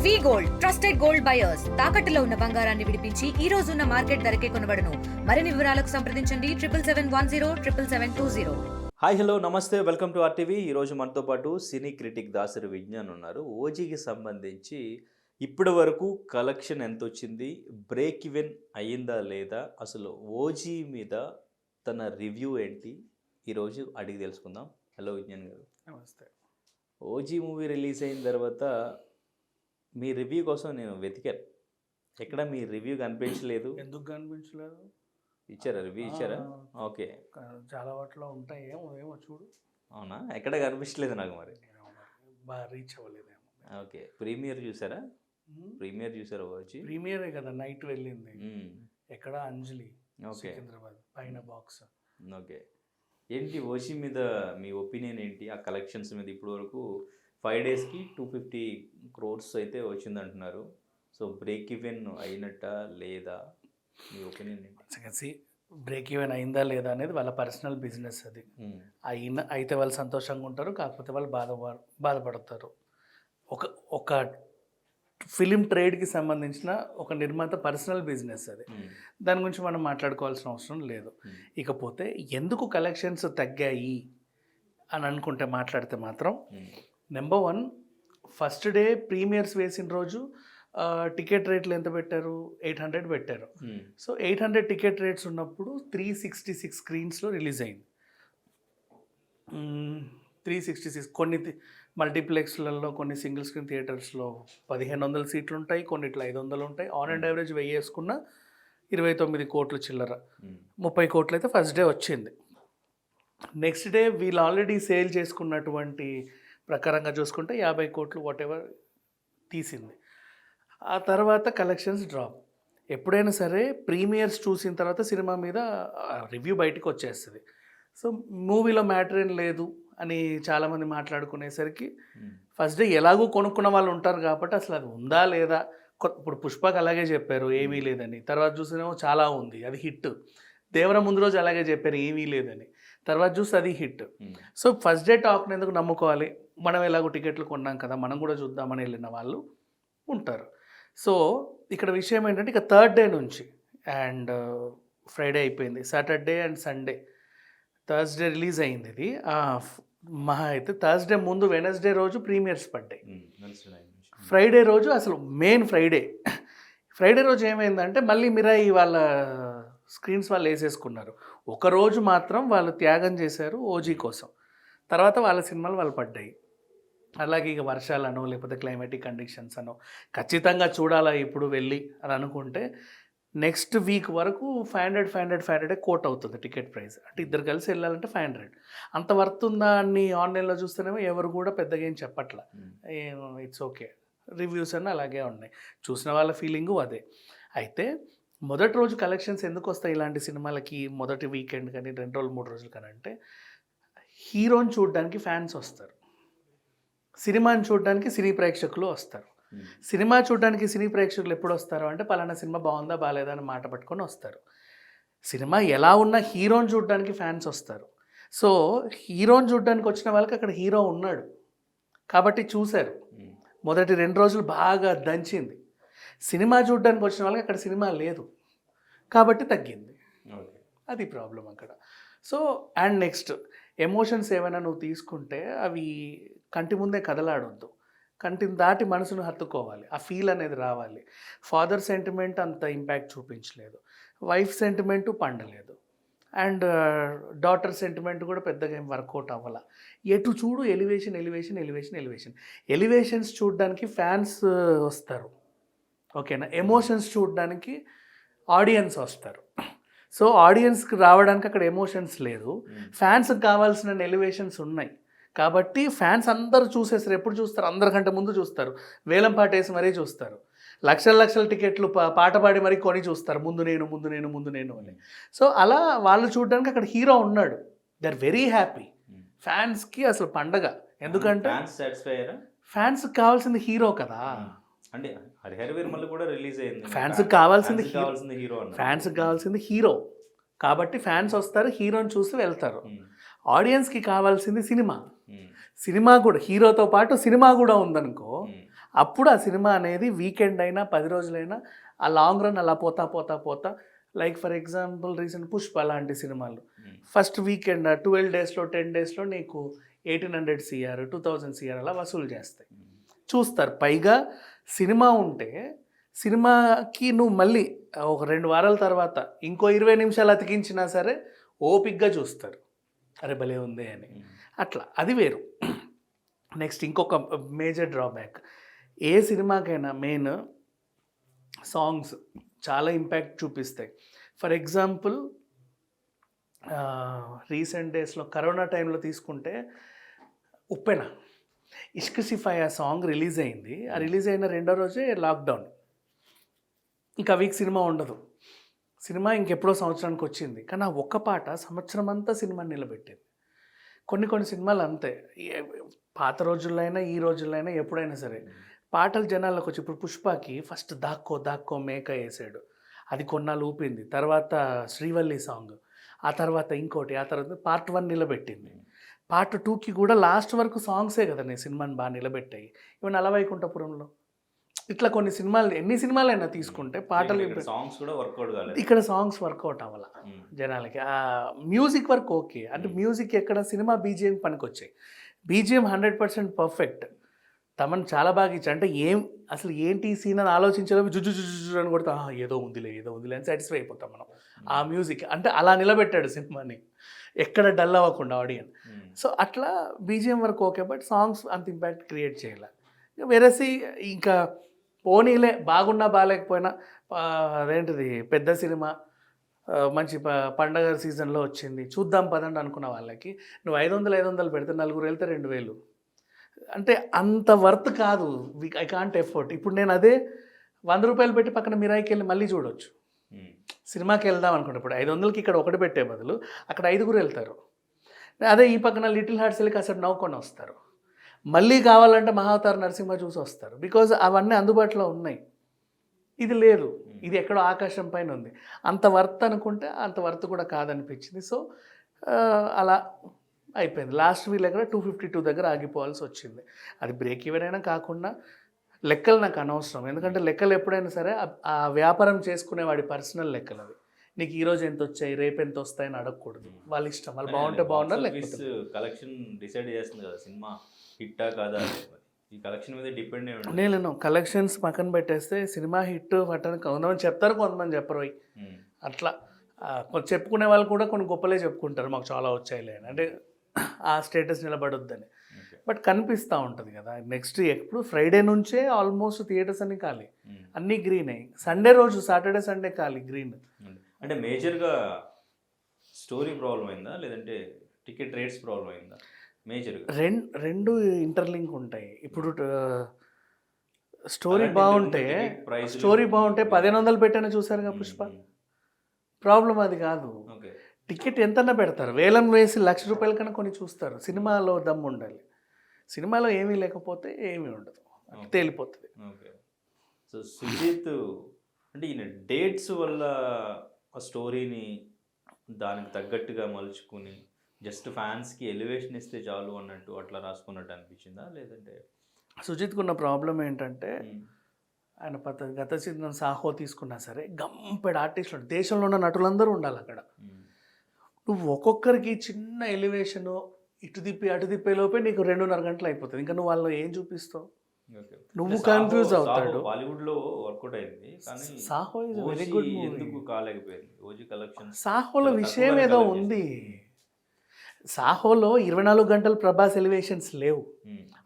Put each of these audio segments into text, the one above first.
వి gold trusted gold buyers తాకట్టులో ఉన్న బంగారాన్ని విడిపించి ఈ రోజు ఉన్న మార్కెట్ ధరకే కొనబడును. మరిన్ని వివరాలకు సంప్రదించండి 77107720. హాయ్ హలో నమస్తే, వెల్కమ్ టు ఆర్టీవీ. ఈరోజు మనతో పాటు సినీ క్రిటిక్ దాసరి విజ్ఞాన్ ఉన్నారు. ఓజీకి సంబంధించి ఇప్పటి వరకు కలెక్షన్ ఎంత వచ్చింది, బ్రేక్ ఈవెన్ అయ్యిందా లేదా, అసలు ఓజీ మీద తన రివ్యూ ఏంటి, ఈరోజు అడిగి తెలుసుకుందాం. హలో విజ్ఞాన్ గారు. నమస్తే. ఓజీ మూవీ రిలీజ్ అయిన తర్వాత మీ రివ్యూ కోసం నేను వెతికాను, ఎక్కడ మీ రివ్యూ కనిపించలేదు. ఎందుకు కనిపించలేదు? ఇచ్చారా రివ్యూ ఇచ్చారా? ఓకే, చాలా వాటిలో ఉంటాయి. ఏమో చూడు. అవునా, ఎక్కడ కనిపించలేదు నాకు. మరి బాగా రీచ్ అవ్వలేదేమో. ఓకే, ప్రీమియర్ చూసారా? ప్రీమియర్ చూసారా? వచ్చి ప్రీమియరే కదా నైట్ వెళ్ళింది. ఎక్కడ? అంజలి, సికింద్రాబాద్ పైన బాక్స్. ఓకే, ఏంటి ఓజీ మీద మీ ఒపీనియన్ ఏంటి? ఆ కలెక్షన్స్ మీద ఇప్పుడు వరకు 5 డేస్కి 250 crores అయితే వచ్చిందంటున్నారు. సో బ్రేక్ ఈవెన్ అయినట్ట లేదా? మీ ఒపీనియన్ ఏంటి? బ్రేక్ ఈవెన్ అయిందా లేదా అనేది వాళ్ళ పర్సనల్ బిజినెస్. అది అయితే వాళ్ళు సంతోషంగా ఉంటారు, కాకపోతే వాళ్ళు బాధపడతారు. ఒక ఫిలిం ట్రేడ్కి సంబంధించిన ఒక నిర్మాత పర్సనల్ బిజినెస్ అది. దాని గురించి మనం మాట్లాడుకోవాల్సిన అవసరం లేదు. ఇకపోతే ఎందుకు కలెక్షన్స్ తగ్గాయి అని అనుకుంటే మాట్లాడితే మాత్రం, నెంబర్ 1, ఫస్ట్ డే ప్రీమియర్స్ వేసిన రోజు టికెట్ రేట్లు ఎంత పెట్టారు? 800 పెట్టారు. సో 800 టికెట్ రేట్స్ ఉన్నప్పుడు 366 స్క్రీన్స్లో రిలీజ్ అయింది. 366 కొన్ని మల్టీప్లెక్స్లలో, కొన్ని సింగిల్ స్క్రీన్ థియేటర్స్లో 1500 సీట్లు ఉంటాయి, కొన్నిట్లో 500 ఉంటాయి. ఆన్ అండ్ యావరేజ్ 1000 వేసుకున్న 29 కోట్లు చిల్లర, 30 కోట్లు అయితే ఫస్ట్ డే వచ్చింది. నెక్స్ట్ డే వీళ్ళు ఆల్రెడీ సేల్ చేసుకున్నటువంటి ప్రకారంగా చూసుకుంటే 50 కోట్లు వాట్ ఎవర్ తీసింది. ఆ తర్వాత కలెక్షన్స్ డ్రాప్. ఎప్పుడైనా సరే ప్రీమియర్స్ చూసిన తర్వాత సినిమా మీద రివ్యూ బయటకు వచ్చేస్తుంది. సో మూవీలో మ్యాటర్ ఏం లేదు అని చాలామంది మాట్లాడుకునేసరికి ఫస్ట్ డే ఎలాగో కొనుక్కున్న వాళ్ళు ఉంటారు కాబట్టి అసలు అది ఉందా లేదా. ఇప్పుడు పుష్పకి అలాగే చెప్పారు ఏమీ లేదని, తర్వాత చూసినేమో చాలా ఉంది, అది హిట్. దేవర ముందు రోజు అలాగే చెప్పారు ఏమీ లేదని, తర్వాత చూస్తే అది హిట్. సో ఫస్ట్ డే టాక్ని ఎందుకు నమ్ముకోవాలి? మనం ఎలాగో టికెట్లు కొన్నాం కదా, మనం కూడా చూద్దామని వెళ్ళిన వాళ్ళు ఉంటారు. సో ఇక్కడ విషయం ఏంటంటే, ఇక థర్డ్ డే నుంచి అండ్ ఫ్రైడే అయిపోయింది, Saturday and Sunday, Thursday release అయింది. ఇది మహా అయితే థర్స్డే ముందు వెనస్డే రోజు ప్రీమియర్స్ పడ్డాయి. ఫ్రైడే రోజు అసలు మెయిన్ ఫ్రైడే రోజు ఏమైందంటే మళ్ళీ మిరాయి వాళ్ళ స్క్రీన్స్ వాళ్ళు వేసేసుకున్నారు. ఒకరోజు మాత్రం వాళ్ళు త్యాగం చేశారు ఓజీ కోసం, తర్వాత వాళ్ళ సినిమాలు వాళ్ళు పడ్డాయి. అలాగే ఇక వర్షాలనో లేకపోతే క్లైమాటిక్ కండిషన్స్ అనో ఖచ్చితంగా చూడాలా ఇప్పుడు వెళ్ళి అని అనుకుంటే నెక్స్ట్ వీక్ వరకు 500 కోట్ అవుతుంది టికెట్ ప్రైస్. అంటే ఇద్దరు కలిసి వెళ్ళాలంటే 500. అంత వర్త్ ఉందా అని ఆన్లైన్లో చూస్తేనేమో ఎవరు కూడా పెద్దగా ఏం చెప్పట్లా, ఇట్స్ ఓకే. రివ్యూస్ అన్నీ అలాగే ఉన్నాయి, చూసిన వాళ్ళ ఫీలింగు అదే. అయితే మొదటి రోజు కలెక్షన్స్ ఎందుకు వస్తాయి ఇలాంటి సినిమాలకి? మొదటి వీకెండ్ కానీ 2 రోజులు 3 రోజులు కానీ అంటే, హీరోని చూడడానికి ఫ్యాన్స్ వస్తారు, సినిమాని చూడడానికి సినీ ప్రేక్షకులు వస్తారు. సినిమా చూడడానికి సినీ ప్రేక్షకులు ఎప్పుడు వస్తారు అంటే, పలానా సినిమా బాగుందా బాగాలేదా అని మాట పట్టుకొని వస్తారు. సినిమా ఎలా ఉన్నా హీరోని చూడడానికి ఫ్యాన్స్ వస్తారు. సో హీరోని చూడడానికి వచ్చిన వాళ్ళకి అక్కడ హీరో ఉన్నాడు కాబట్టి చూశారు. మొదటి 2 రోజులు బాగా దంచింది. సినిమా చూడడానికి వచ్చిన వాళ్ళకి అక్కడ సినిమా లేదు కాబట్టి తగ్గింది. అది ప్రాబ్లం అక్కడ. సో అండ్ నెక్స్ట్ ఎమోషన్స్ ఏమైనా నువ్వు తీసుకుంటే అవి కంటి ముందే కదలాడొద్దు, కంటిని దాటి మనసును హత్తుకోవాలి, ఆ ఫీల్ అనేది రావాలి. ఫాదర్ సెంటిమెంట్ అంత ఇంపాక్ట్ చూపించలేదు, వైఫ్ సెంటిమెంటు పండలేదు, అండ్ డాటర్ సెంటిమెంట్ కూడా పెద్దగా ఏం వర్కౌట్ అవ్వాల. ఎటు చూడు ఎలివేషన్స్ చూడడానికి ఫ్యాన్స్ వస్తారు, ఓకేనా. ఎమోషన్స్ చూడడానికి ఆడియన్స్ వస్తారు. సో ఆడియన్స్కి రావడానికి అక్కడ ఎమోషన్స్ లేదు, ఫ్యాన్స్కి కావాల్సిన ఎలివేషన్స్ ఉన్నాయి కాబట్టి ఫ్యాన్స్ అందరూ చూసేస్తారు. ఎప్పుడు చూస్తారు? అందరికంటే ముందు చూస్తారు, వేలం పాట వేసి మరీ చూస్తారు, లక్షల టికెట్లు పాట పాడి మరీ కొని చూస్తారు, ముందు నేను అని. సో అలా వాళ్ళు చూడడానికి అక్కడ హీరో ఉన్నాడు, దే ఆర్ వెరీ హ్యాపీ. ఫ్యాన్స్కి అసలు పండగ, ఎందుకంటే ఫ్యాన్స్కి కావాల్సింది హీరో కదా. అంటే హరిహరవీరమల్లి కూడా రిలీజ్ అయింది, ఫ్యాన్స్కి కావాల్సింది హీరో కాబట్టి ఫ్యాన్స్ వస్తారు, హీరోని చూసి వెళ్తారు. ఆడియన్స్కి కావాల్సింది సినిమా కూడా, హీరోతో పాటు సినిమా కూడా ఉందనుకో, అప్పుడు ఆ సినిమా అనేది వీకెండ్ అయినా 10 రోజులైనా ఆ లాంగ్ రన్ అలా పోతా like for example recent Pushpa లాంటి సినిమాలు ఫస్ట్ వీకెండ్ 12 డేస్లో 10 డేస్లో నీకు 1800 CR 2000 CR అలా వసూలు చేస్తాయి, చూస్తారు. పైగా సినిమా ఉంటే సినిమాకి నువ్వు మళ్ళీ ఒక 2 వారాల తర్వాత ఇంకో 20 నిమిషాలు అతికించినా సరే ఓపిక్గా చూస్తారు, అరే భలే ఉంది అని. అట్లా అది వేరు. నెక్స్ట్ ఇంకొక మేజర్ డ్రాబ్యాక్, ఏ సినిమాకైనా మెయిన్ సాంగ్స్ చాలా ఇంపాక్ట్ చూపిస్తాయి. ఫర్ ఎగ్జాంపుల్ రీసెంట్ డేస్లో కరోనా టైంలో తీసుకుంటే ఉప్పెన ఇష్క్ సిఫాయా సాంగ్ రిలీజ్ అయింది. ఆ రిలీజ్ అయిన రెండో రోజే లాక్డౌన్, ఇంకా వీక్ సినిమా ఉండదు. సినిమా ఇంకెప్పుడో సంవత్సరానికి వచ్చింది, కానీ ఆ ఒక్క పాట సంవత్సరం అంతా సినిమాని నిలబెట్టింది. కొన్ని సినిమాలు అంతే, పాత రోజుల్లో అయినా ఈ రోజుల్లో అయినా ఎప్పుడైనా సరే పాటలు జనాల్లోకి వచ్చి, ఇప్పుడు పుష్పకి ఫస్ట్ దాక్కో మేక వేసాడు, అది కొన్నాళ్ళు ఊపింది. తర్వాత శ్రీవల్లి సాంగ్, ఆ తర్వాత ఇంకోటి, ఆ తర్వాత పార్ట్ 1 నిలబెట్టింది. పార్ట్ 2కి కూడా లాస్ట్ వరకు సాంగ్సే కదా నేను సినిమాని బాగా నిలబెట్టాయి. ఇవన్నీ అలవైకుంఠపురంలో ఇట్లా కొన్ని సినిమాలు, ఎన్ని సినిమాలైనా తీసుకుంటే పాటలు సాంగ్స్ కూడా వర్కౌట్ కాలేదు. ఇక్కడ సాంగ్స్ వర్కౌట్ అవ్వాల జనాలకి. ఆ మ్యూజిక్ వర్క్ ఓకే, అంటే మ్యూజిక్ ఎక్కడ సినిమా బీజిఎం పనికొచ్చాయి. BGM 100% perfect. తమను చాలా బాగా ఇచ్చారు. అంటే అసలు ఏంటి ఈ సీన్ అని ఆలోచించడం జుజు అని కొడతా, ఏదో ఉందిలే అని సాటిస్ఫై అయిపోతాం మనం. ఆ మ్యూజిక్ అంటే అలా నిలబెట్టాడు సినిమాని, ఎక్కడ డల్ అవ్వకుండా ఆడియన్స్. సో అట్లా బీజిఎం వరకు ఓకే, బట్ సాంగ్స్ అంత ఇంపాక్ట్ క్రియేట్ చేయాలి. వేరేసి ఇంకా పోనీలే, బాగున్నా బాగాలేకపోయినా అదేంటిది పెద్ద సినిమా మంచి పండగ సీజన్లో వచ్చింది చూద్దాం పదండి అనుకున్న వాళ్ళకి నువ్వు 500 పెడితే నలుగురు వెళ్తే 2000, అంటే అంత వర్త్ కాదు. I can't ఎఫోర్ట్. ఇప్పుడు నేను అదే 100 రూపాయలు పెట్టి పక్కన మిరాయికి వెళ్ళి మళ్ళీ చూడొచ్చు. సినిమాకి వెళ్దాం అనుకుంటే ఇప్పుడు 500కి ఇక్కడ ఒకటి పెట్టే బదులు అక్కడ 5గురు వెళ్తారు. అదే ఈ పక్కన లిటిల్ హార్ట్స్ వెళ్ళి కాసేపు నవ్వుకొని వస్తారు. మళ్ళీ కావాలంటే మహావతార్ నరసింహ చూసి వస్తారు, బికాజ్ అవన్నీ అందుబాటులో ఉన్నాయి. ఇది లేదు, ఇది ఎక్కడో ఆకాశం పైన ఉంది. అంత వర్త్ అనుకుంటే అంత వర్త్ కూడా కాదనిపించింది. సో అలా అయిపోయింది. లాస్ట్ వీక్ దగ్గర 252 దగ్గర ఆగిపోవాల్సి వచ్చింది. అది బ్రేక్ ఈవెన్ అయినా కాకుండా లెక్కలు నాకు అనవసరం, ఎందుకంటే లెక్కలు ఎప్పుడైనా సరే ఆ వ్యాపారం చేసుకునే వాడి పర్సనల్ లెక్కలు అవి. నీకు ఈరోజు ఎంత వచ్చాయి రేపు ఎంత వస్తాయని అడగకూడదు, వాళ్ళ ఇష్టం, వాళ్ళు బాగుంటే బాగుంటారు. లేకపోతే కలెక్షన్ డిసైడ్ చేస్తుంది కదా సినిమా హిట్టా కాదా, ఈ కలెక్షన్ మీద డిపెండ్ అయ్యి. నేను కలెక్షన్స్ పక్కన పెట్టేస్తే సినిమా హిట్ పట్టని కొంతమంది చెప్తారు, కొంతమంది చెప్పరు. అట్లా చెప్పుకునే వాళ్ళు కూడా కొన్ని గొప్పలే చెప్పుకుంటారు, మాకు చాలా వచ్చాయిలే అని, అంటే ఆ స్టేటస్ నిలబడొద్దని. బట్ కనిపిస్తూ ఉంటుంది కదా. నెక్స్ట్ ఎప్పుడు ఫ్రైడే నుంచే ఆల్మోస్ట్ థియేటర్స్ అన్ని ఖాళీ, అన్నీ గ్రీన్ అయ్యి. సండే రోజు సాటర్డే సండే ఖాళీ గ్రీన్. అంటే మేజర్గా స్టోరీ ప్రాబ్లం అయిందా లేదంటే టికెట్ రేట్స్ ప్రాబ్లం అయిందా? మేజర్గా రెండు ఇంటర్లింక్ ఉంటాయి. ఇప్పుడు స్టోరీ బాగుంటే 1500 పెట్టానే చూసారుగా పుష్ప. ప్రాబ్లం అది కాదు. టికెట్ ఎంతన్నా పెడతారు, వేలం వేసి 1,00,000 రూపాయల కన్నా కొన్ని చూస్తారు. సినిమాలో దమ్ము ఉండాలి. సినిమాలో ఏమీ లేకపోతే ఏమీ ఉండదు, తేలిపోతుంది. ఓకే. సో సుజిత్ అంటే ఈయన డేట్స్ వల్ల ఆ స్టోరీని దానికి తగ్గట్టుగా మలుచుకుని జస్ట్ ఫ్యాన్స్కి ఎలివేషన్ ఇస్తే చాలు అన్నట్టు అట్లా రాసుకున్నట్టు అనిపించిందా? లేదంటే సుజిత్కు ఉన్న ప్రాబ్లం ఏంటంటే ఆయన గత చిత్రం సాహో తీసుకున్నా సరే గంపెడు ఆర్టిస్టులు, దేశంలో ఉన్న నటులందరూ ఉండాలి అక్కడ. నువ్వు ఒక్కొక్కరికి చిన్న ఎలివేషను ఇటు తిప్పి అటు తిప్పేలోపే నీకు 2.5 గంటలు అయిపోతుంది. ఇంకా నువ్వు వాళ్ళు ఏం చూపిస్తావు, నువ్వు కన్ఫ్యూజ్ అవుతాడు. బాలీవుడ్లో వర్కౌట్ అయింది కానీ Saaho is very good movie. ఎందుకు కాలేకపోయింది ఓజీ కలెక్షన్? సాహోలో విషయం ఏదో ఉంది. సాహోలో 24 గంటలు ప్రభాస్ ఎలివేషన్స్ లేవు.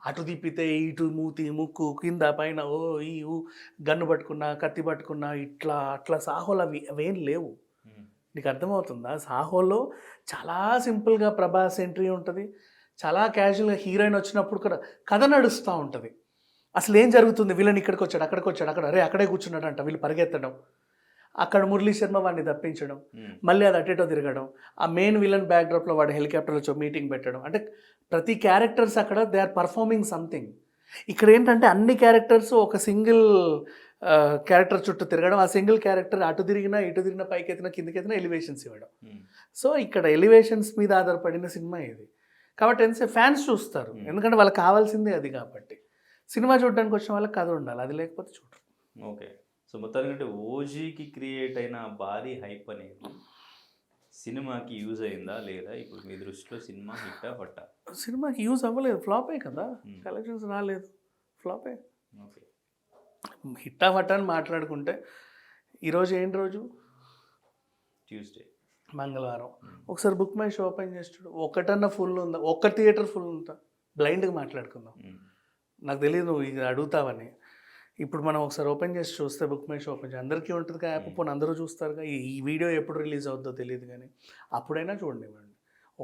అటు తిప్పితే ఇటు మూతి ముక్కు కింద పైన ఈ గన్ను పట్టుకున్నా కత్తి పట్టుకున్నా ఇట్లా అట్లా సాహోలో అవేం లేవు. నీకు అర్థమవుతుందా? సాహోలో చాలా సింపుల్గా ప్రభాస్ ఎంట్రీ ఉంటుంది, చాలా క్యాజువల్గా హీరోయిన్ వచ్చినప్పుడు కూడా కథ నడుస్తూ ఉంటుంది. అసలు ఏం జరుగుతుంది, వీళ్ళని ఇక్కడికి వచ్చాడు అక్కడికి వచ్చాడు అక్కడ అక్కడే కూర్చున్నాడంట, వీళ్ళు పరిగెత్తడం, అక్కడ మురళీ శర్మ వాడిని తప్పించడం, మళ్ళీ అది అటేటో తిరగడం, ఆ మెయిన్ విలన్ బ్యాక్డ్రాప్లో వాడు హెలికాప్టర్లో మీటింగ్ పెట్టడం. అంటే ప్రతి క్యారెక్టర్స్ అక్కడ దే ఆర్ పర్ఫార్మింగ్ సంథింగ్. ఇక్కడ ఏంటంటే అన్ని క్యారెక్టర్స్ ఒక సింగిల్ క్యారెక్టర్ చుట్టూ తిరగడం, ఆ సింగిల్ క్యారెక్టర్ అటు తిరిగినా ఇటు తిరిగినా పైకి ఎత్తినా కిందకి ఎత్తినా ఎలివేషన్స్ ఇవ్వడం. సో ఇక్కడ ఎలివేషన్స్ మీద ఆధారపడిన సినిమా ఇది కాబట్టి ఫ్యాన్స్ చూస్తారు, ఎందుకంటే వాళ్ళకి కావాల్సిందే అది కాబట్టి. సినిమా చూడడానికి వచ్చిన వాళ్ళకి కథ ఉండాలి, అది లేకపోతే చూడరు. ఓకే. సో మొత్తానికంటే ఓజీకి క్రియేట్ అయిన భారీ హైప్ అనేది సినిమాకి యూజ్ అయిందా లేదా? ఇప్పుడు మీ దృష్టిలో సినిమా హిట్టా ఫట్టా? సినిమాకి యూజ్ అవ్వలేదు, ఫ్లాపే కదా, కలెక్షన్స్ రాలేదు, ఫ్లాపే. ఓకే. హిట్టా ఫట్టా అని మాట్లాడుకుంటే ఈరోజు ఏంటి రోజు? ట్యూస్డే, మంగళవారం. ఒకసారి బుక్ మై షో ఓపెన్ చేస్తాడు, ఒకటన్నా ఫుల్ ఉందా? ఒక్క థియేటర్ ఫుల్ ఉందా? బ్లైండ్గా మాట్లాడుకుందాం. నాకు తెలియదు నువ్వు ఇది అడుగుతావని. ఇప్పుడు మనం ఒకసారి ఓపెన్ చేసి చూస్తే బుక్ మై షో ఓపెన్ చేసి అందరికీ ఉంటుంది యాప్, పోనీ అందరూ చూస్తారుగా. ఈ వీడియో ఎప్పుడు రిలీజ్ అవుతుందో తెలియదు కానీ అప్పుడైనా చూడండి,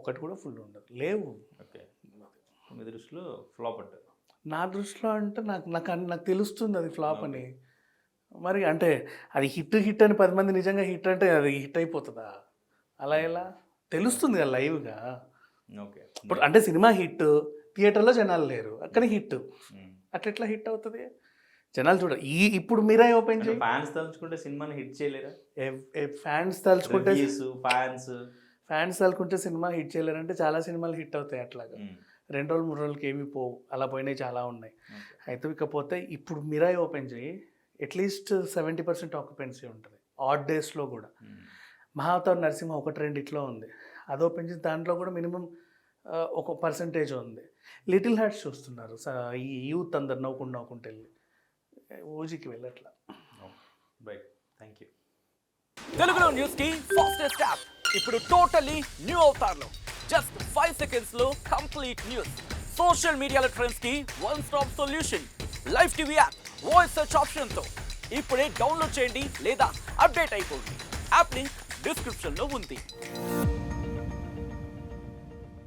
ఒకటి కూడా ఫుల్ ఉండదు, లేవు. ఓకే. మీ దృష్టిలో ఫ్లాప్ అంటారు? నా దృష్టిలో అంటే నాకు తెలుస్తుంది అది ఫ్లాప్ అని. మరి అంటే అది హిట్ అని 10 మంది నిజంగా హిట్ అంటే అది హిట్ అయిపోతుందా? అలా ఎలా తెలుస్తుంది కదా లైవ్గా. ఓకే. ఇప్పుడు అంటే సినిమా హిట్, థియేటర్లో జనాలు లేరు, అక్కడ హిట్, అట్లా ఎట్లా హిట్ అవుతుంది? జనాలు చూడ ఇప్పుడు మీరే ఓపెన్ చేయి. ఫ్యాన్స్ తలుచుకుంటే సినిమాని హిట్ చేయలేరా? ఫ్యాన్స్ తలుచుకుంటే ఫ్యాన్స్ తలుచుకుంటే సినిమా హిట్ చేయలేరంటే చాలా సినిమాలు హిట్ అవుతాయి అట్లాగా. 2 రోజులు 3 రోజులకి ఏమి పోవు, అలా పోయినాయి చాలా ఉన్నాయి. అయితే ఇకపోతే ఇప్పుడు మిరాయి ఓపెన్ చేయి, అట్లీస్ట్ 70% ఆక్యుపెన్సీ ఉంటుంది ఆడ్ డేస్లో కూడా. మహావతార్ నరసింహ 1-2 ఇట్లా ఉంది, అది ఓపెన్ చేసి దాంట్లో కూడా మినిమం ఒక పర్సంటేజ్ ఉంది. లిటిల్ హార్ట్స్ చూస్తున్నారు ఈ యూత్ అందరు నవ్వుకుంటూ వెళ్ళి, ఓజీకి వెళ్ళట్లా. Right, thank you. తెలుగులో న్యూస్ కి ఫాస్టెస్ట్ యాప్ ఇప్పుడు టోటలీ న్యూ అవతార్లో. జస్ట్ 5 seconds లో కంప్లీట్ న్యూస్, సోషల్ మీడియాలో ట్రెండ్స్ కి one stop solution, live TV app, voice search option తో ఇప్పుడే డౌన్లోడ్ చేయండి లేదా అప్డేట్ అయిపోండి. యాప్ లింక్ డిస్క్రిప్షన్ లో ఉంది.